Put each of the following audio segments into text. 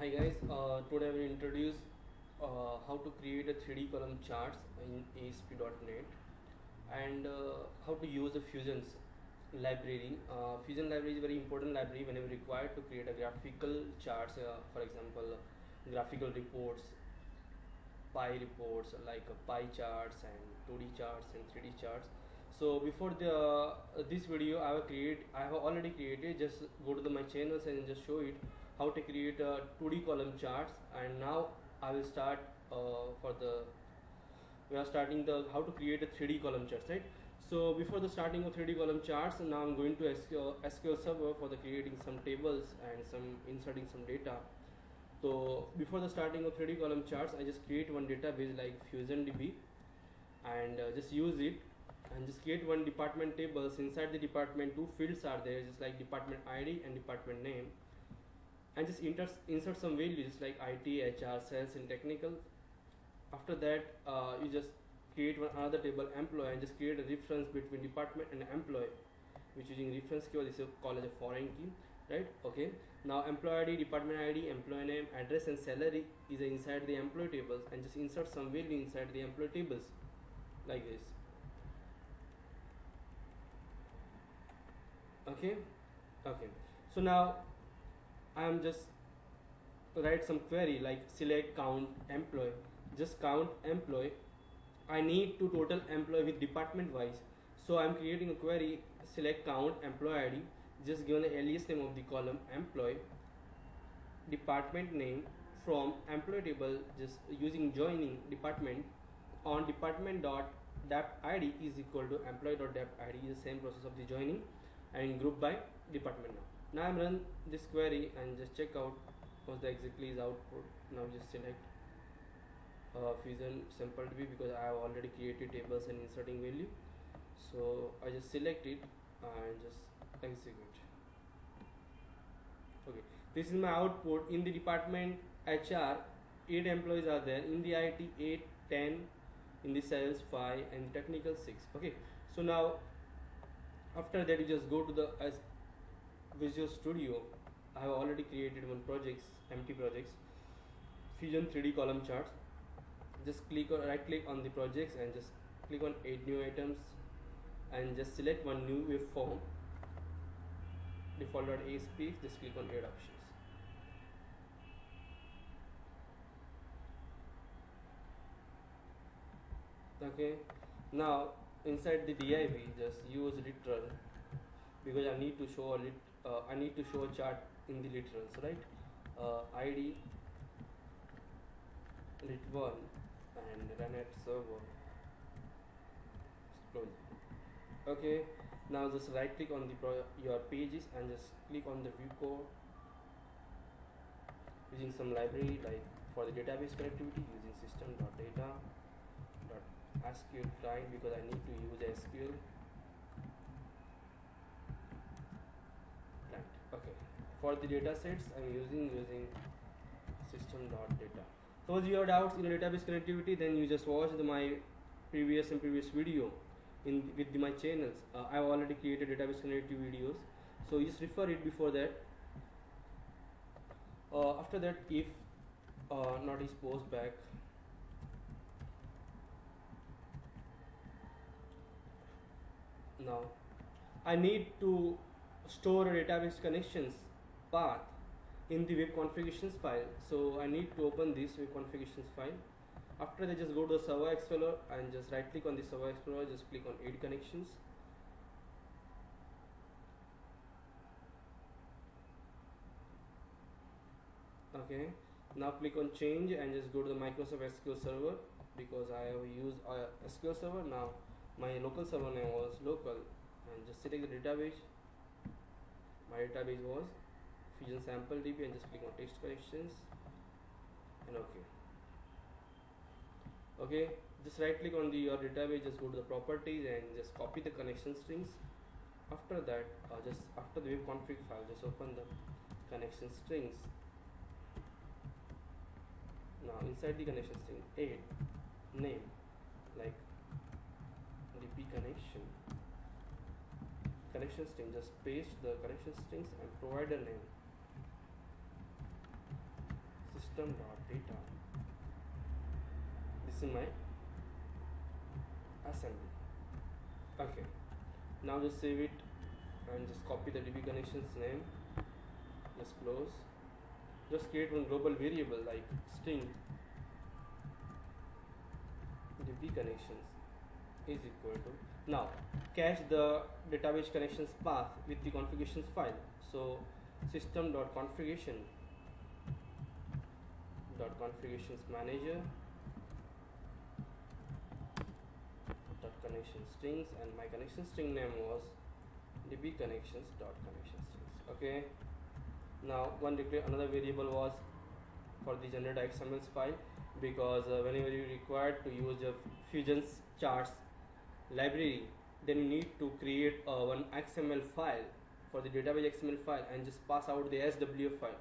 Hi guys, today I will introduce how to create a 3D column charts in ASP.NET and how to use the Fusion's library. Fusion library is a very important library whenever required to create a graphical charts, for example, graphical reports, pie reports like pie charts and 2D charts and 3D charts. So before the this video I have already created. Just go to my channels and just show it how to create a 2D column charts. And now I will start for the we are starting the how to create a 3D column charts, right? So before the starting of 3D column charts, now I'm going to SQL Server for the creating some tables and some inserting some data. So before the starting of 3D column charts, I just create one database like FusionDB and just use it and just create one department tables. Inside the department, two fields are there, just like department ID and department name, and just insert some values like IT, HR, sales, and technical. After that, you just create another table employee and just create a reference between department and employee, which using reference keyword. This is called as a foreign key, right? Okay, now employee ID, department ID, employee name, address, and salary is inside the employee tables, and just insert some value inside the employee tables like this. Okay, so now I am just write some query like select count employee, just count employee. I need to total employee with department wise, so I'm creating a query select count employee ID, just given the alias name of the column employee, department name from employee table, just using joining department on department dot dep id is equal to employee dot dep id, is the same process of the joining, and group by department. Now I'm run this query and just check out what the exactly is output. Now just select Fusion sample DB because I have already created tables and inserting value. So I just select it and just execute. Okay, this is my output. In the department HR, 8 employees are there. In the IT, 8, 10. In the sales, 5, and technical, 6. Okay, so now after that you just go to the Visual Studio. I have already created one projects, empty projects, Fusion 3D column charts. Just right click on the projects and just click on add new items and just select one new waveform, default.asp. Just click on add options. Okay, now inside the div just use literal because I need to show a chart in the literals, right? ID lit1 and run at server. Close. Okay, now just right click on your pages and just click on the view code using some library like for the database connectivity using system.data.sql client because I need to use SQL client. Okay, for the data sets I'm using system.data. Suppose you have doubts in database connectivity, then you just watch my previous video with my channels. I have already created database connectivity videos, so you just refer it before that. After that, if not is post back. Now I need to store a database connections path in the web configurations file, so I need to open this web configurations file. After that, just go to the Server Explorer and just right click on the Server Explorer, just click on add connections. Okay, now click on change and just go to the Microsoft SQL Server because I have used SQL Server. Now my local server name was local and just select the database. My database was Fusion sample DB and just click on text connections and okay, just right click on your database, just go to the properties and just copy the connection strings. After that, just after the web config file, just open the connection strings. Now inside the connection string, add name like DP connection string, just paste the connection strings and provider name system dot data. This is my assembly. Okay, now just save it and just copy the DB connections name. Just close. Just create one global variable like string DB connections is equal to. Now cache the database connections path with the configurations file. So system.configuration configurations manager connection strings, and my connection string name was db connections strings. Okay, now another variable was for the generate XML file, because whenever you require to use your Fusion's charts library, then you need to create one XML file for the database XML file and just pass out the SWF file,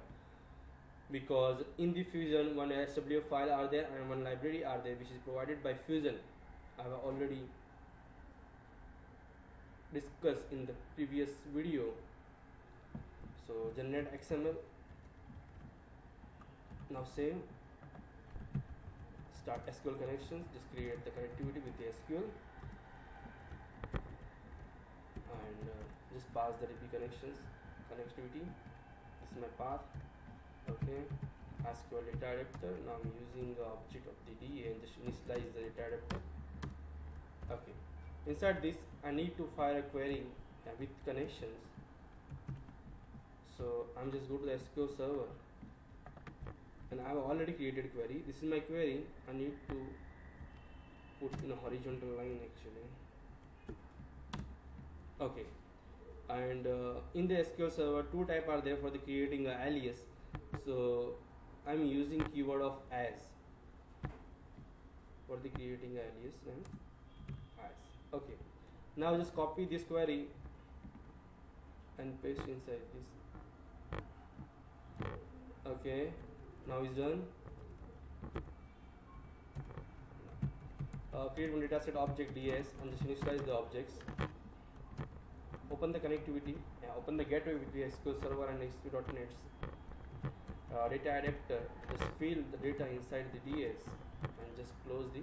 because in the Fusion one SWF file are there and one library are there which is provided by Fusion. I have already discussed in the previous video. So generate XML, now save, start SQL connections, just create the connectivity with the SQL and just pass the DB connections connectivity. This is my path. Okay, SQL data adapter. Now I'm using the object of the DA and just initialize the data adapter. Okay, inside this I need to fire a query with connections. So I'm just go to the SQL server and I have already created query. This is my query. I need to put in a horizontal line actually. Okay, and in the SQL server two type are there for the creating a alias. So I'm using keyword of as for the creating alias and as. Okay, now just copy this query and paste inside this. Okay, now it's done. Create one dataset object ds and just initialize the objects. Open the connectivity, open the gateway with the SQL server and ASP.NET's data adapter. Just fill the data inside the ds and just close the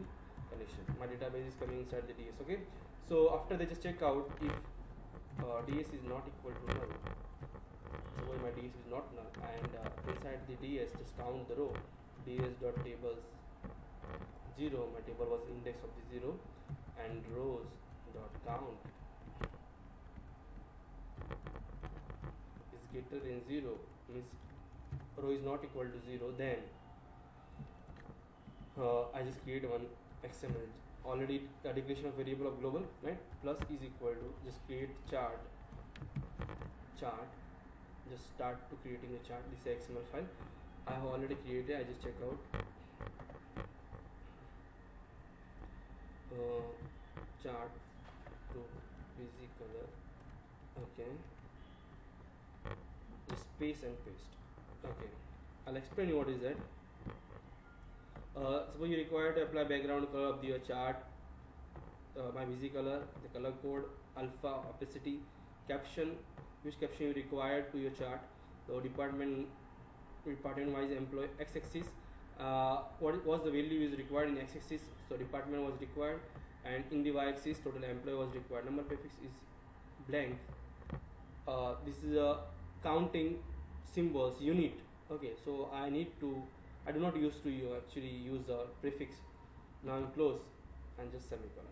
connection. My database is coming inside the ds. Okay, so after they just check out if ds is not equal to null. Suppose my ds is not null, and inside the ds just count the row. ds.tables 0, my table was index of the 0, and rows dot count is greater than 0, means row is not equal to 0. Then I just create one XML. Already the declaration of variable of global, right? Plus is equal to, just create chart, just start to creating a chart. This is XML file I have already created. I just check out chart to busy color. Okay, just paste and paste. Okay, I'll explain you what is that. Suppose you require to apply background color of your chart, my busy color, the color code, alpha, opacity, caption, which caption you require to your chart, so department wise employee, x-axis, what was the value is required in x-axis, so department was required, and in the y-axis total employee was required. Number prefix is blank. This is a counting symbols unit. Okay, so I do not used to actually use a prefix. Now I'm close and just semicolon.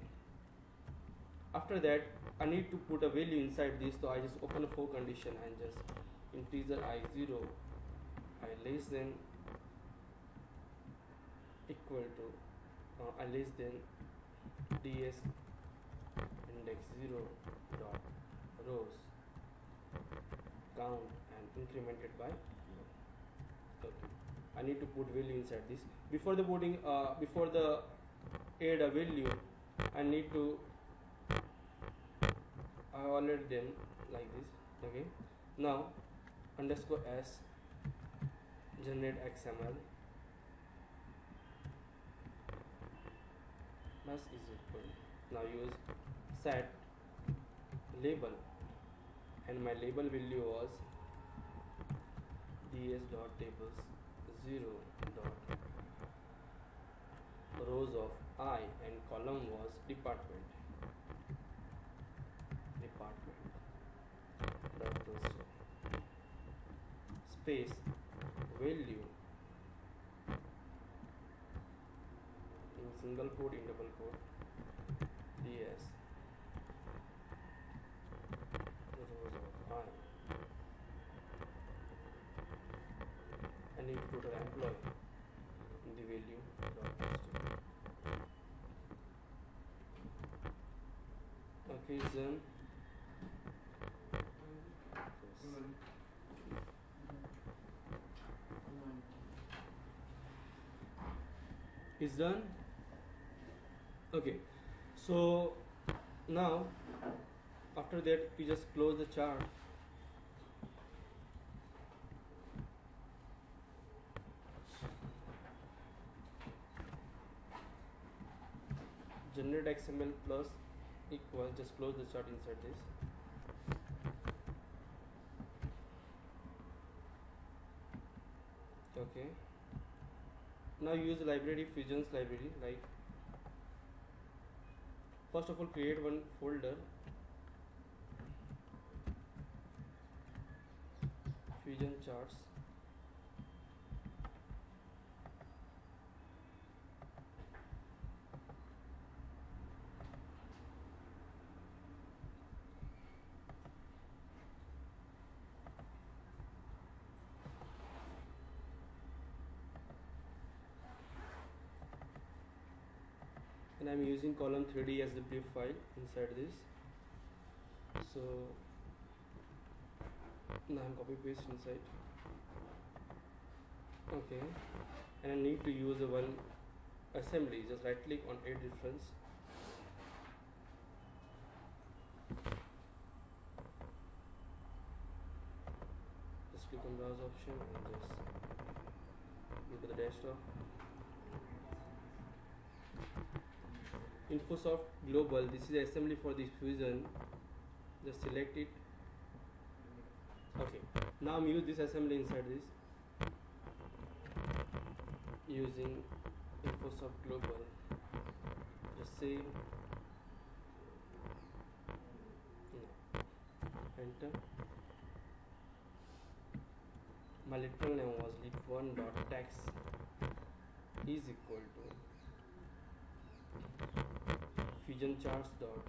After that I need to put a value inside this, so I just open a for condition and just integer I0 I less than equal to I less than ds index 0 dot rows count and incremented by. Okay, I need to put value inside this. Before the putting before the add a value, I need to I already done like this. Okay, now underscore s generate XML plus is equal. Now use set label, and my label value was ds.tables 0 dot rows of I and column was department dot rows space value in single quote in double quote ds rows of I and if total employee in the value dot posting. Okay, then is done. Okay, so now after that you just close the chart. Generate XML plus equal, just close the chart inside this. Okay, now use library fusions library. Like first of all create one folder fusion charts. And I'm using column 3D as the brief file inside this. So now I'm copy paste inside. Okay, and I need to use a one assembly. Just right click on add reference. Just click on browse option and just go to the desktop. Infosoft Global, this is the assembly for this fusion. Just select it. Okay, now I'm use this assembly inside this using Infosoft Global. Just save. No. Enter. My literal name was lit1.text is equal to fusion charts dot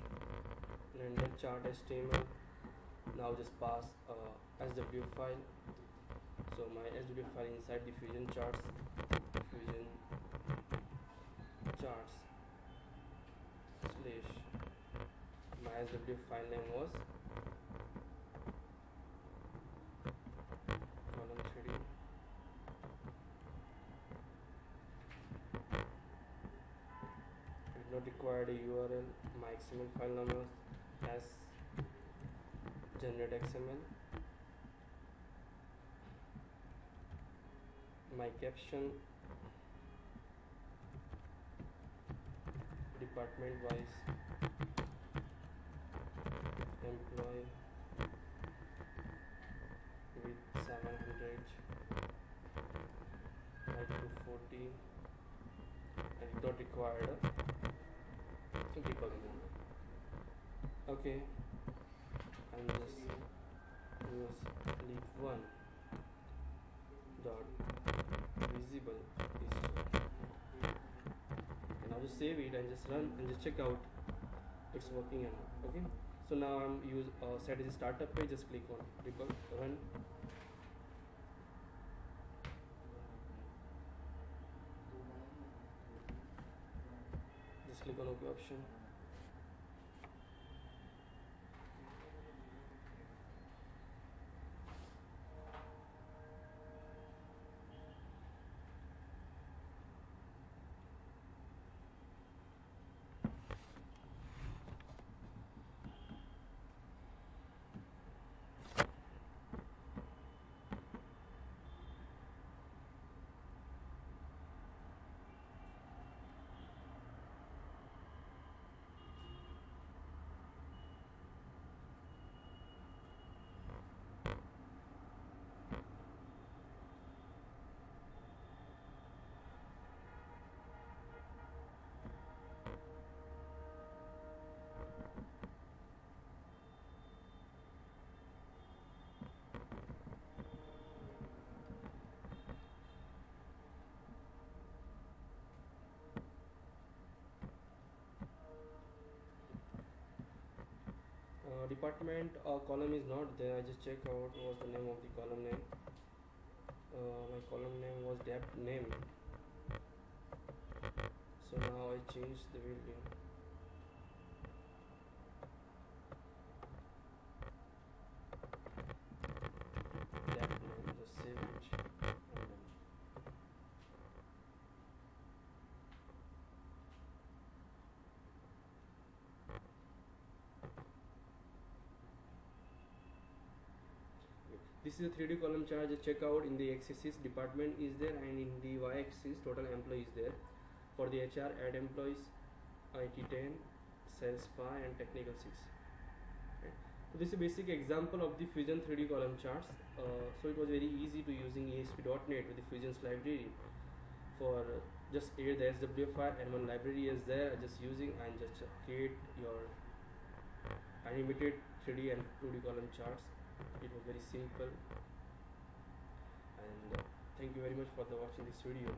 render chart HTML. Now just pass SW file. So my SW file inside the fusion charts slash my SW file name was column 3D. It not required a URL. My XML file name was as generate XML. My caption department wise employee with 700 like 240 and not required debugging. Okay, and just use lit1 dot visible history. And now just save it and just run and just check out it's working or not. Okay, so now I'm use set as a startup page. Just click on debug, run. Just click on OK option. department column is not there. I just check out what was the name of the column name. My column name was dep name, so now I change the value. Dep name, just save it and then this is a 3D column chart. Just check out in the x-axis department is there, and in the y-axis total employees there. For the HR, add employees, IT 10, sales 5, and technical 6. Okay. So this is a basic example of the Fusion 3D column charts. So it was very easy to using ASP.NET with the Fusion's library. For just add the SWF file and one library is there, just using and just create your animated 3D and 2D column charts. It was very simple, and thank you very much for the watching this video.